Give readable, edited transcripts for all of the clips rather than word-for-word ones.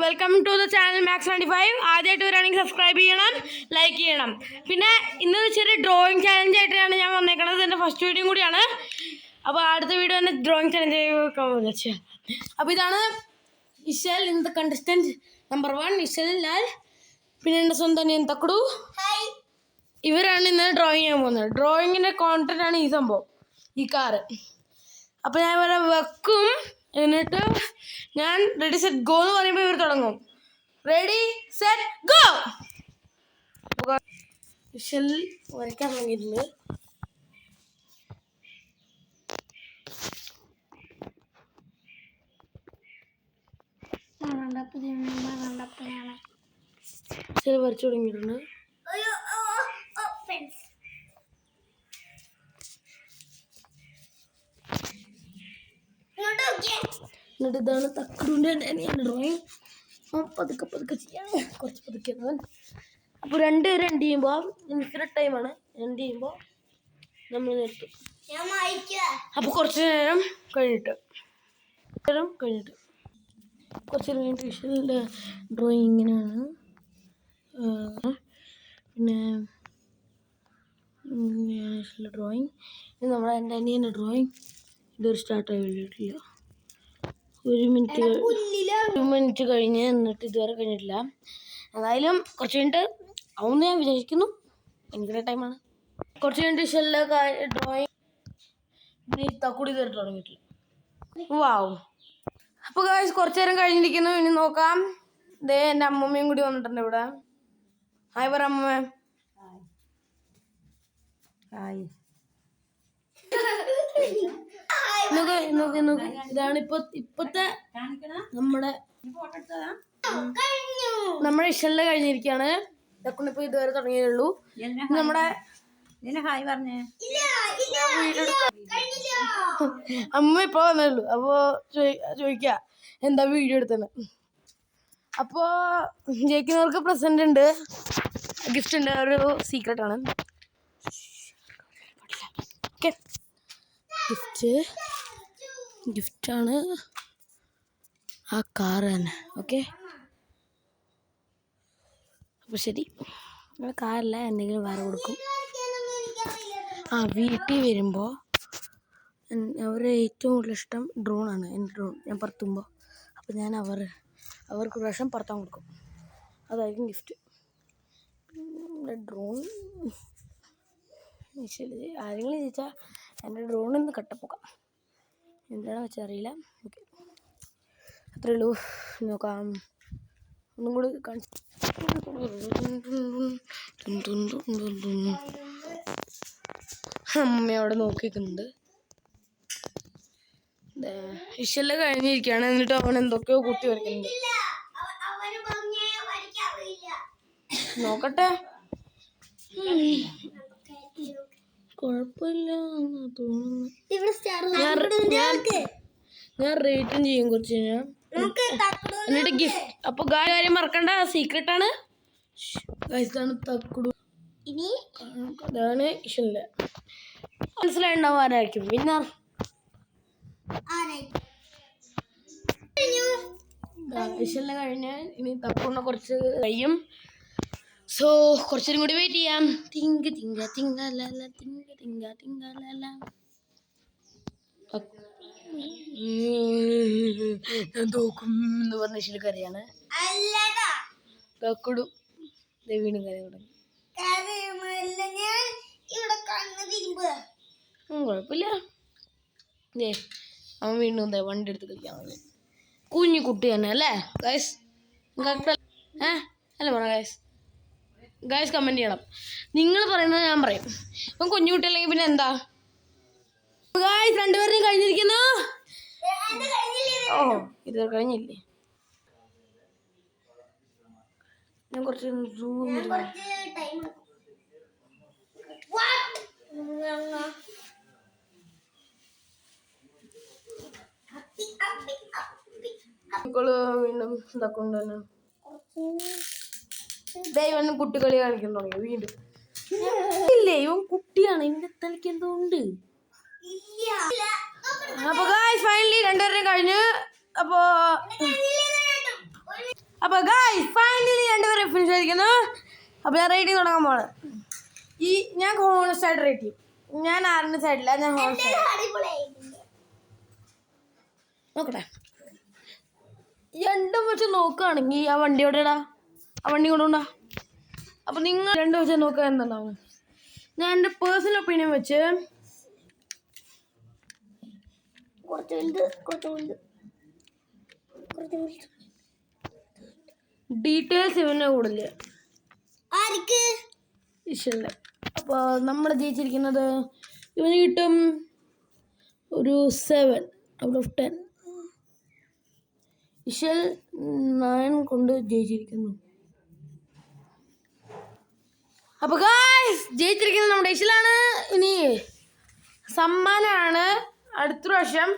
Welcome to the channel Max 95. ആദ്യമായിട്ട് വരികയാണെങ്കിൽ subscribe ചെയ്യണം, ലൈക്ക് ചെയ്യണം. പിന്നെ ഇന്ന് ചെറിയ ഡ്രോയിങ് ചാലഞ്ച് ആയിട്ടാണ് ഞാൻ വന്നേക്കണത്. എൻ്റെ ഫസ്റ്റ് വീഡിയോ കൂടിയാണ്. അപ്പോൾ അടുത്ത വീഡിയോ തന്നെ ഡ്രോയിങ് ചാലഞ്ച് വെച്ചാൽ. അപ്പോൾ ഇതാണ് Ishal, in the contestant number 1 Ishal Lal. പിന്നെ എൻ്റെ സ്വന്തം അനിയൻ തക്കടു. ഇവരാണ് ഇന്ന് ഡ്രോയിങ് ചെയ്യാൻ പോകുന്നത്. ഡ്രോയിങ്ങിൻ്റെ കോണ്ടന്റ് ആണ് ഈ സംഭവം, ഈ കാറ്. അപ്പോൾ ഞാൻ ഇവരെ വെക്കും, എന്നിട്ട് ഞാൻ റെഡി സെറ്റ് ഗോ എന്ന് പറയുമ്പോൾ ഇവർ തുടങ്ങും. Ready set go. ഇഷൽ വരയ്ക്കാൻ തുടങ്ങിയിട്ടുണ്ട്. ഇഷൽ വരച്ചു തുടങ്ങിയിട്ടുണ്ട്. എന്നിട്ട് ഇതാണ് തക്കടുൻ്റെ ഡ്രോയിങ്. പതുക്കെ പതുക്കെ ചെയ്യാം, കുറച്ച് പതുക്കെ. അപ്പോൾ രണ്ട് ചെയ്യുമ്പോൾ ഇൻഫിനിറ്റ് ടൈമാണ്. രണ്ട് ചെയ്യുമ്പോൾ നമ്മൾ നിർത്തും. അപ്പോൾ കുറച്ച് നേരം കഴിഞ്ഞിട്ട് കുറച്ച് നേരം കഴിഞ്ഞിട്ട് വിഷ്വലിൻ്റെ ഡ്രോയിങ് ഇങ്ങനെയാണ്. പിന്നെ വിഷ്വലിൻ്റെ ഡ്രോയിങ് ഇത് നമ്മുടെ എൻ്റെ അനിയൻ്റെ ഡ്രോയിങ്. ഇതൊരു സ്റ്റാർട്ടായി കഴിഞ്ഞിട്ടില്ല. ഒരു മിനിറ്റ് കഴിഞ്ഞ്, എന്നിട്ട് ഇതുവരെ കഴിഞ്ഞിട്ടില്ല. എന്തായാലും കുറച്ച് കഴിഞ്ഞിട്ട് ആവുമെന്ന് ഞാൻ വിചാരിക്കുന്നു. ഭയങ്കര ടൈമാണ്. കുറച്ച് കഴിഞ്ഞിട്ട് ഇഷലിൻ്റെ ഡ്രോയിങ് തക്കൂടി ഇതുവരെ തുടങ്ങിയിട്ടില്ല. വാവും. അപ്പോൾ ഗായ്സ് കുറച്ച് നേരം കഴിഞ്ഞിരിക്കുന്നു. ഇനി നോക്കാം. ദേ എൻ്റെ അമ്മമ്മയും കൂടി വന്നിട്ടുണ്ട് ഇവിടെ. ഹായ് പറ അമ്മമ്മ. ഹായ്. ഇതാണ് ഇപ്പത്തെ നമ്മുടെ ഇഷലിന്റെ കഴിഞ്ഞിരിക്കുകയാണ്. ഇതൊക്കെ ഇപ്പൊ ഇതുവരെ തുടങ്ങിയേ ഉള്ളൂ. നമ്മുടെ അമ്മ ഇപ്പൊ വന്നേയുള്ളൂ. അപ്പോ ചോദിക്ക എന്താ വീഡിയോ എടുത്തത്. അപ്പോ ജയിക്കുന്നവർക്ക് പ്രസന്റ് ഉണ്ട്, ഗിഫ്റ്റ് ഉണ്ട്. ഒരു സീക്രട്ട് ആണ്. ഓക്കെ, ഗിഫ്റ്റാണ് ആ കാറ് തന്നെ. ഓക്കെ, അപ്പോൾ ശരി. കാറല്ല, എന്തെങ്കിലും വേറെ കൊടുക്കും. വീട്ടിൽ വരുമ്പോൾ അവരുടെ ഏറ്റവും കൂടുതൽ ഇഷ്ടം ഡ്രോണാണ്. എൻ്റെ ഡ്രോൺ ഞാൻ പറത്തുമ്പോൾ. അപ്പോൾ ഞാൻ അവർക്ക് പ്രാവശ്യം പറത്താൻ കൊടുക്കും. അതായിരിക്കും ഗിഫ്റ്റ്. ഡ്രോൺ ആരെങ്കിലും ചോദിച്ചാൽ എൻ്റെ ഡ്രോണിൽ നിന്ന് കട്ടപ്പോക്കാം. എന്താണെന്ന് വെച്ചാൽ അറിയില്ല. ഓക്കെ, അത്രേ ഉള്ളൂ. നോക്കാം, ഒന്നും കൂടി കാണിച്ചു. അമ്മ അവിടെ നോക്കിക്കുന്നുണ്ട്. ഇഷല് കഴിഞ്ഞിരിക്കുകയാണ്. എന്നിട്ട് അവൻ എന്തൊക്കെയോ കുത്തി വരയ്ക്കുന്നുണ്ട്. നോക്കട്ടെ, കുഴപ്പമില്ല തോന്നുന്നു. ഞാൻ റേറ്റും ചെയ്യും കുറച്ച് കഴിഞ്ഞാൽ. എന്നിട്ട് ഗിഫ്റ്റ്. അപ്പൊ കാര്യം മറക്കണ്ട, സീക്രട്ടാണ്. ഇതാണ് തക്കുടു. അതാണ് ഇഷലിന്റെ. മനസ്സിലായിണ്ടാവും ആരായിരിക്കും വിന്നർ. ഇഷലിനെ കഴിഞ്ഞ് ഇനി തക്കുടിനെ കുറച്ച് കഴിയും. സോ കുറച്ചും കൂടി വെയിറ്റ് ചെയ്യാം. തിങ്ക തിങ്ക തിങ്കലല തിങ്ക തിങ്ക തിങ്കലല. ഞാൻ തോക്കും എന്ന് പറഞ്ഞ ഇഷല് കരയാണ്. തക്കുടു വീണ്ടും കരയാൻ തുടങ്ങി. കുഴപ്പമില്ല. അവൻ വീണ്ടും എന്താ വണ്ടി എടുത്ത് കളിക്കാൻ. കുഞ്ഞു കുട്ടി തന്നെ അല്ലേ ഗൈസ്? അല്ല പറ ഗൈസ് കമൻറ്റ് ചെയ്യണം. നിങ്ങൾ പറയുന്നത് ഞാൻ പറയും. ഇപ്പം കുഞ്ഞു കുട്ടി അല്ലെങ്കിൽ പിന്നെ എന്താ ഗൈസ്? രണ്ടുപേരും കഴിഞ്ഞിരിക്കുന്നു. ഓ, ഇതുവരെ കഴിഞ്ഞില്ലേ? ഞാൻ കുറച്ച് സൂം വീണ്ടും ഇതാക്കൊണ്ട് തന്നെ ദൈവം കുട്ടികളി കാണിക്കാൻ തുടങ്ങി വീണ്ടും. ഇല്ലേ, ഇവൻ കുട്ടിയാണ്. ഇവന്റെ തലയ്ക്ക് എന്തോ ഉണ്ട്. അപ്പൊ ഫൈനലി രണ്ടുപേരും കഴിഞ്ഞ്. അപ്പോ അപ്പോൾ ഗായ്സ് ഫൈനലി രണ്ടുപേരും ഫിനിഷ് ആയിരിക്കുന്നു. അപ്പോൾ ഞാൻ റേറ്റിംഗ് തുടങ്ങാൻ പോണ്. ഞാൻ ഹോണസ്റ്റായിട്ട് റേറ്റ് ചെയ്യും. ഞാൻ ആരുടെ സൈഡില്ല, ഞാൻ നോക്കട്ടെ. രണ്ടും വെച്ച് നോക്കുകയാണെങ്കിൽ ആ വണ്ടിയോടെ ഇടാ, ആ വണ്ടി കൊണ്ടുകൊണ്ടാ. അപ്പോൾ നിങ്ങൾ രണ്ടും വെച്ച് നോക്കുക എന്നുണ്ടാവും. ഞാൻ എൻ്റെ പേഴ്സണൽ ഒപ്പീനിയൻ വെച്ച് ഡീറ്റെയിൽസ് ഇവനെ കൂടുതൽ ഇഷ്ടമല്ല. അപ്പോൾ നമ്മൾ ജയിച്ചിരിക്കുന്നത് ഇവന് കിട്ടും ഒരു 7/10. ഇഷൽ 9 കൊണ്ട് ജയിച്ചിരിക്കുന്നു. അപ്പോൾ ഗായ്സ് ജയിച്ചിരിക്കുന്നത് നമ്മുടെ ഇഷലാണ്. ഇനി സമ്മാനമാണ് അടുത്ത പ്രാവശ്യം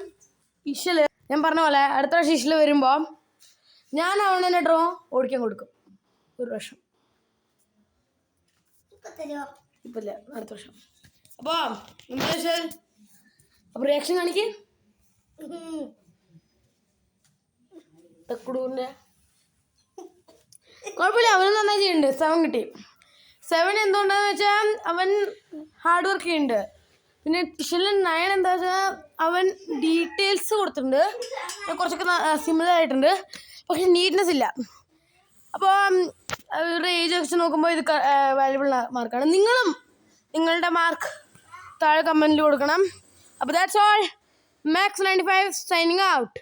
ഇഷല്. ഞാൻ പറഞ്ഞ പോലെ അടുത്ത പ്രാവശ്യം ഇഷല് വരുമ്പോൾ ഞാൻ അവനെ ഡ്രോ ഓടിക്കാൻ കൊടുക്കും ഒരു വർഷം. ഇപ്പില്ല, അടുത്ത വർഷം. അപ്പോൾ അപ്പോൾ റിയാക്ഷൻ കാണിക്ക്. തക്കുടൂറിൻ്റെ കുഴപ്പമില്ല, അവന് നന്നായി ചെയ്യുന്നുണ്ട്. 7 കിട്ടി. 7 എന്തുകൊണ്ടാന്ന് വെച്ചാൽ അവൻ ഹാർഡ് വർക്ക് ചെയ്യുന്നുണ്ട്. പിന്നെ ഇഷലിൻ 9 എന്താ വെച്ചാൽ അവൻ ഡീറ്റെയിൽസ് കൊടുത്തിട്ടുണ്ട്, കുറച്ചൊക്കെ സിമിലർ ആയിട്ടുണ്ട്, പക്ഷെ നീറ്റ്നെസ് ഇല്ല. അപ്പോൾ ഇവരുടെ ഏജ് വെച്ച് നോക്കുമ്പോൾ ഇത് വാല്യുബിൾ മാർക്കാണ്. നിങ്ങളും നിങ്ങളുടെ മാർക്ക് താഴെ കമൻറ്റിൽ കൊടുക്കണം. അപ്പോൾ that's all. Max 95 signing out.